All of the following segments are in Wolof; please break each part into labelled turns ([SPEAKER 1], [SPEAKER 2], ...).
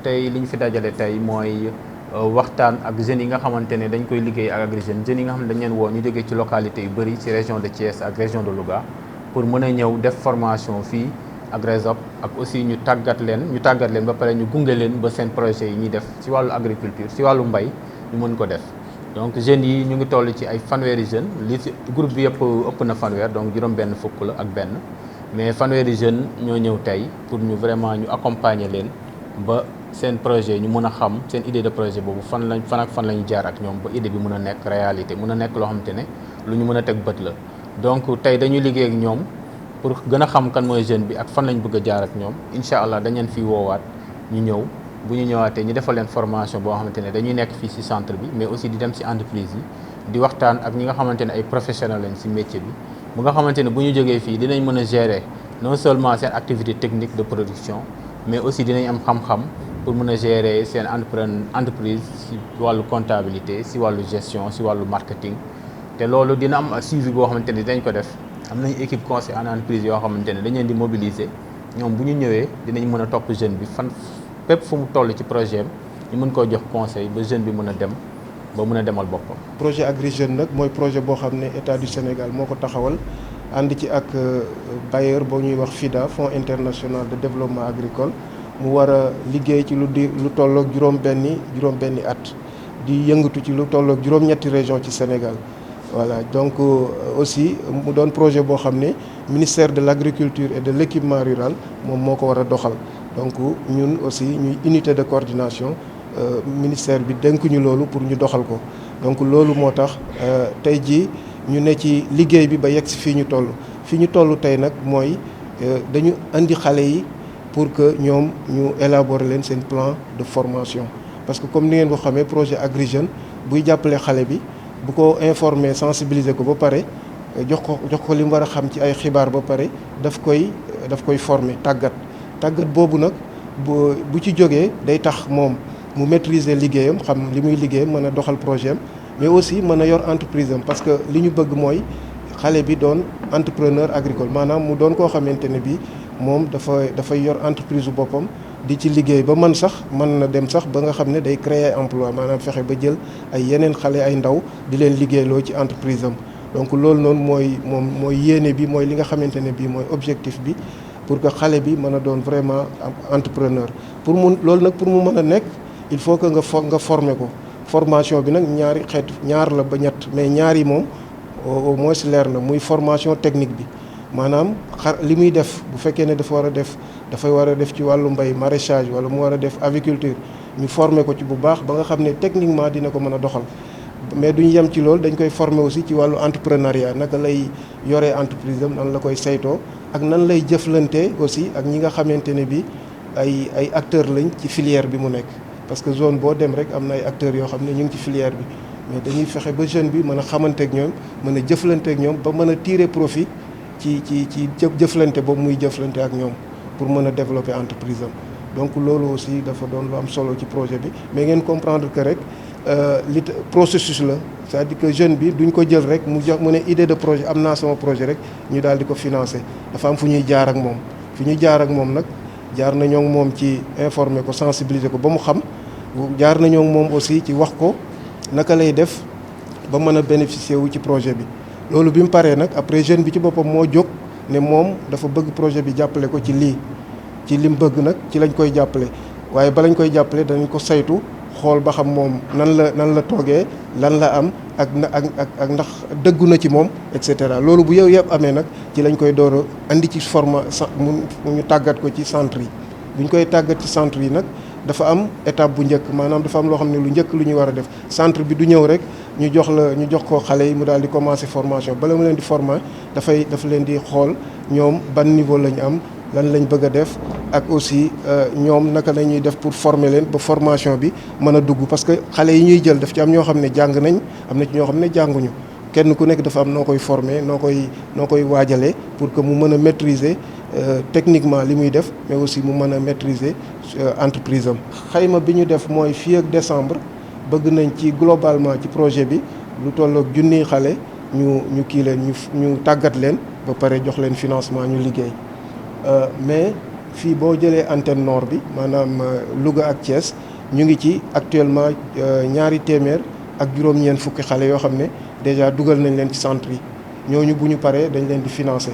[SPEAKER 1] tey li ñu fi dajale tey mooy waxtaan ak jeunes yi nga xamante ne dañ koy liggéey ak Agri Jeunes jeunes yi nga xam ne dañ leen woo ñu jógee ci localité yu bëri ci région de Thiès ak région de Louga pour mën a ñëw def formation fii ak Resop ak aussi ñu tàggat leen ba pare ñu gunge leen ba seen projet yi ñuy def ci wàllu agriculture ci wàllu mbay ñu mën ko def. donc jeunes yi ñu ngi toll ci ay fanweeri jeunes li ci groupe bi yëpp ëpp na fanweer donc juróom-benn fukk la ak benn mais fanweeri jeunes ñoo ñëw tey pour ñu vraiment ñu accompagner leen ba seen projet ñu mën a xam seen idée de projet boobu fan la ñu jaar ak ñoom ba idée bi mën a nekk réalité mën a nekk loo xamante ne lu ñu mën a teg bët la. donc tey dañuy liggéey ak ñoom pour gën a xam kan mooy jeune bi ak fan lañ bëgg a jaar ak ñoom incha allah dañ leen fi woowaat ñu ñëw. bu ñu ñëwaatee ñu defal leen formation boo xamante ne dañuy nekk fii ci centre bi mais aussi di dem ci entreprise yi di waxtaan ak ñi nga xamante ne ay professionnels lañ ci métier bi bu nga xamante ne bu ñu jógee fii dinañ mën a gérer non seulement seen activité technique de production mais aussi dinañ am xam-xam pour mën a gérer seen entreprise ci wàllu comptabilité ci wàllu gestion ci wàllu marketing te loolu dina am suivi boo xamante ne dinañ ko def am nañ équipe conseil en entreprise yoo xamante ne dañ leen di mobiliser ñoom bu ñu ñëwee dinañ mën a topp jeune bi fépp fu mu toll ci projet am ñu mën koo jox conseil ba jeune bi mën a dem ba mën a demal boppam.
[SPEAKER 2] projet Agri Jeunes nag mooy projet boo xam ne état du Sénégal moo ko taxawal ànd ci ak bailleur boo ñuy wax FIDA Fonds international de développement agricole mu war a liggéey ci lu tolloog juróom-benni at di yëngatu ci lu tolloog juróom-ñetti région ci Sénégal. voilà donc aussi mu doon projet boo xam ne ministère de l'agriculture et de l'équipement rural moom moo ko war a doxal. donc ñun aussi ñuy unité de coordination ministère bi dénk ñu loolu pour ñu doxal ko donc loolu moo tax tey jii ñu ne ci liggéey bi ba yegg si fii ñu toll tey nag mooy dañu andi xale yi pour que ñoom ñu élaborer leen seen plan de formation parce que comme ni ngeen ko xamee projet Agri Jeunes buy jàppale xale bi bu ko informer sensibiliser ko ba pare jox ko li mu war a xam ci ay xibaar ba pare daf koy former tàggat boobu nag bu ci jógee day tax moom mu maîtriser liggéeyam xam li muy liggéeyam mën a doxal projet am mais aussi mën a yor entreprise am parce que li ñu bëgg mooy xale bi doon entrepreneur agricole maanaam mu doon koo xamante ne bi moom dafay yor entreprise bu boppam di ci liggéey ba mën na dem sax ba nga xam ne day créer emploi maanaam fexe ba jël ay yeneen xale ay ndaw di leen liggéeyloo ci entreprise am donc loolu noonu mooy yéene bi mooy li nga xamante ne bii mooy objectif bi pour que xale bi mën a doon vraiment entrepreneur pour mu mën a nekk il faut que nga former ko formation bi nag ñaar la ba ñett mais ñaar yi moom au moins leer na muy formation technique bi maanaam li muy def bu fekkee ne dafay war a def ci wàllu mbay maraîchage wala mu war a def aviculture ñu former ko ci bu baax ba nga xam ne techniquement dina ko mën a doxal mais duñ yem ci loolu dañ koy former aussi ci wàllu entrepreneuriat naka lay yoree entreprise am nan la koy saytoo ak nan lay jëflante aussi ak ñi nga xamante ne bi ay acteurs lañ ci filière bi mu nekk parce que zone boo dem rek am na ay acteurs yoo xam ne ñu ngi ci filière bi mais dañuy fexe ba jeune bi mën a xamanteeg ñoom mën a jëflanteeg ñoom ba mën a tirer profit ci jëflante boobu muy jëflante ak ñoom pour mën a développer entreprise am donc loolu aussi dafa doon lu am solo ci projet bi mais ngeen comprendre que rek processus la c'est-à-dire que jeune bi duñ ko jël rek mu ne idée de projet am naa sama projet rek ñu daal di ko financer dafa am fu ñuy jaar ak moom nag jaar nañoo moom ci informer ko sensibiliser ko ba mu xam jaar nañoo moom aussi ci wax ko naka lay def ba mën a bénéficier wu ci projet bi loolu bi mu paree nag après jeune bi ci boppam moo jóg ne moom dafa bëgg projet bi jàppale ko ci li mu bëgg nag ci lañ koy jàppale waaye ba lañ koy jàppale danañ ko saytu xool ba xam moom nan la toogee lan la am ak ndax dëggu na ci moom et cetera loolu bu yow yëpp amee nag ci lañ koy door a andi ci mu ñu tàggat ko ci centre yi bu ñu koy tàggat ci centre yi nag dafa am étape bu njëkk maanaam dafa am loo xam ne lu njëkk lu ñuy war a def centre bi du ñëw rek ñu jox ko xale yi mu daal di commencer formation bala mu leen di former dafa leen di xool ñoom ban niveau lañ am lan lañ bëgg a def ak aussi ñoom naka la ñuy def pour former leen ba formation bi mën a dugg parce que xale yi ñuy jël daf ci am ñoo xam ne jàng nañ am na ci ñoo xam ne jànguñu kenn ku nekk dafa am noo koy former noo koy waajalee pour que mu mën a maîtriser techniquement li muy def mais aussi mu mën a maîtriser entreprise am. xayma bi ñu def mooy fii ak décembre bëgg nañ ci globalement ci projet bi lu tolloog junniy xale ñu kii leen ñu tàggat leen ba pare jox leen financement ñu liggéey mais fii boo jëlee antenne nord bi maanaam Louga ak Thiès ñu ngi ci actuellement 200 ak juróom-ñeent fukki xale yoo xam ne déjà dugal nañ leen ci centre yi ñooñu bu ñu paree dañ leen di financer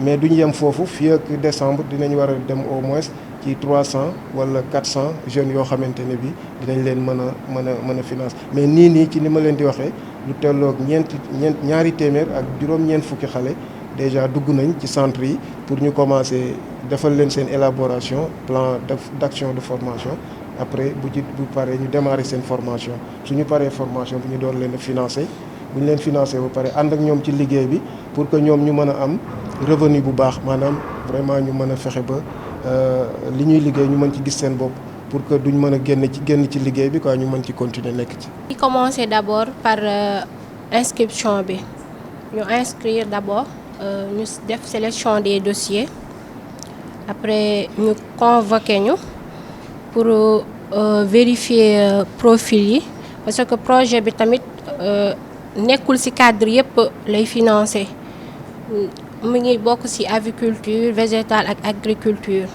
[SPEAKER 2] mais duñu yem foofu fii ak décembre dinañ war a dem au moins ci 300 wala 400 jeunes yoo xamante ne bi dinañ leen mën a financer mais nii ci ni ma leen di waxee lu telloog ñaari téeméer ak juróom-ñeent fukki xale déjà dugg nañ ci centre yi pour ñu commencer defal leen seen élaboration plan d'action de formation après bu paree ñu démarrer seen formation suñu paree formation bi ñu doon leen a financer bu ñu leen financer ba pare ànd ak ñoom ci liggéey bi pour que ñoom ñu mën a am revenu bu baax maanaam vraiment ñu mën a fexe ba li ñuy liggéey ñu mën ci gis seen bopp pour que duñ mën a génn ci liggéey bi quoi ñu mën ci continuer nekk ci.
[SPEAKER 3] ñu commencer d'abord par inscription bi ñu inscrire d'abord ñu def sélection des dossiers après ñu convoquer ñu pour vérifier profil yi parce que projet bi tamit nekkul ci cadre yépp lay financer mu ngi bokk ci aviculture végétale ak agriculture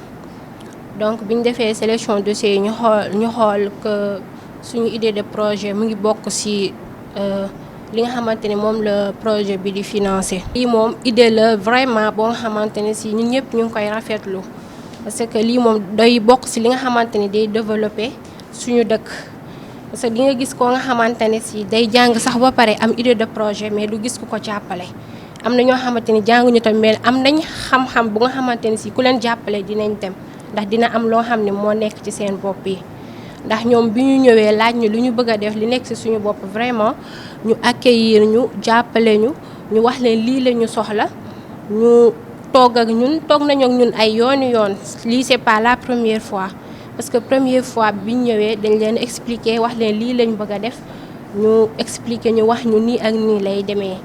[SPEAKER 3] donc bi ñu defee sélection dossier yi ñu xool que suñu idée de projet mu ngi bokk ci li nga xamante ne moom la projet bi di financer. lii moom idée la vraiment boo nga xamante ne ci ñun ñëpp ñu ngi koy rafetlu parce que lii moom day bokk ci li nga xamante ne day développer suñu dëkk parce que di nga gis koo nga xamante ne ci day jàng sax ba pare am idée de projet mais du gis ku ko jàppale. am na ñoo xamante ni jànguñu tamit mais am nañ xam-xam bu nga xamante ni ci ku leen jàppale dinañ dem ndax dina am loo xam ne moo nekk ci seen bopp yi ndax ñoom bi ñu ñëwee laaj ñu lu ñu bëgg a def li nekk ci suñu bopp vraiment ñu accueillir ñu jàppale ñu wax leen lii la ñu soxla ñu toog nañu ak ñun ay yoon lii c'est pas la première fois parce que première fois bi ñu ñëwee dañ leen expliquer wax leen lii lañ bëgg a def ñu expliquer ñu wax ñu nii ak nii lay demee.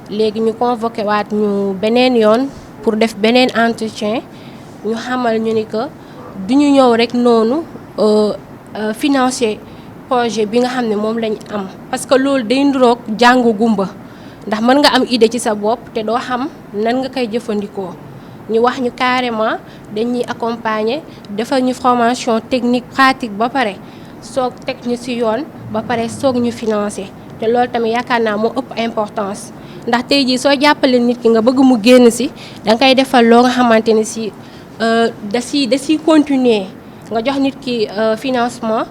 [SPEAKER 3] léegi ñu convoqué waat ñu beneen yoon pour def beneen entretien ñu xamal ñu ni que duñu ñëw rek noonu financer projet bi nga xam ne moom lañ am parce que loolu day nduroog jàngu gumba ndax mën nga am idée ci sa bopp te doo xam nan nga koy jëfandikoo ñu wax ñu carrément dañuy accompagner defal ñu formation technique pratique ba pare soog teg ñu ci yoon ba pare soog ñu financer te loolu tamit yaakaar naa moo ëpp importance ndax tey jii soo jàppale nit ki nga bëgg mu génn ci danga koy defal loo nga xamante ni ci da ciy continuer nga jox nit ki financement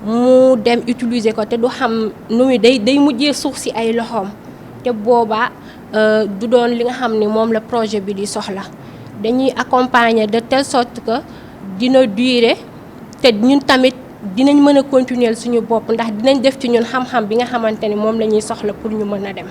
[SPEAKER 3] mu dem utiliser ko te du xam nu muy day mujjee suuf ci ay loxoom te boobaa du doon li nga xam ni moom la projet bi di soxla dañuy accompagner de telle sorte que dina durer te ñun tamit dinañ mën a continuer suñu bopp ndax dinañ def ci ñun xam-xam bi nga xamante ni moom la ñuy soxla pour ñu mën a dem.